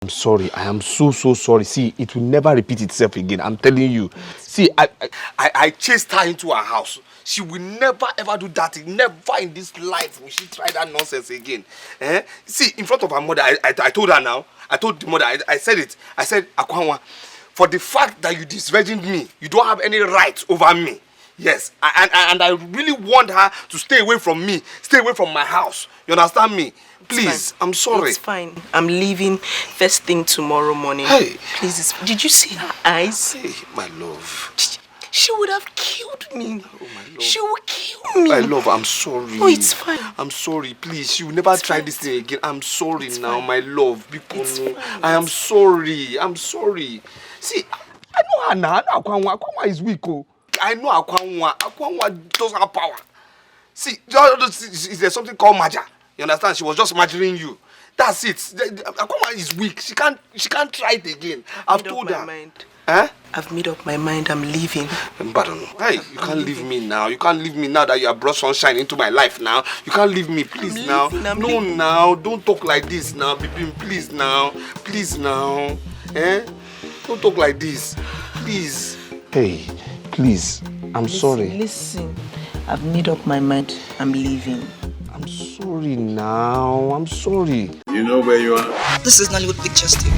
I'm sorry. I am so sorry. See, it will never repeat itself again. I'm telling you. See, I chased her into her house. She will never ever do that. Never in this life will she try that nonsense again. See, in front of her mother, I told her now. I told the mother, I said it. I said, Akwanwa, for the fact that you disvirgined me, you don't have any right over me. Yes, and I really want her to stay away from me, stay away from my house. You understand me? Please, I'm sorry. It's fine. I'm leaving first thing tomorrow morning. Hey. Please, did you see her eyes? Hey, my love. She would have killed me. Oh, my love. She would kill me. My love, I'm sorry. Oh, it's fine. I'm sorry, please. She will never try this thing again. I'm sorry now, my love. Because I am sorry. I'm sorry. See, I know her now. I know Akwanwa is weak. I know Akwanwa. Akwanwa doesn't have power. See, there's something called Maja. You understand? She was just imagining you. That's it. Akwanwa is weak. She can't try it again. I've told her. I've made up my mind. I'm leaving. Pardon. Hey, you can't leave me now. You can't leave me now that you have brought sunshine into my life now. You can't leave me, please now. No, now. Don't talk like this now, baby. Please now. Please now. Don't talk like this. Please. Hey, please. I'm sorry. Listen. I've made up my mind. I'm leaving. I'm sorry now. I'm sorry. You know where you are? This is Nollywood Pictures TV.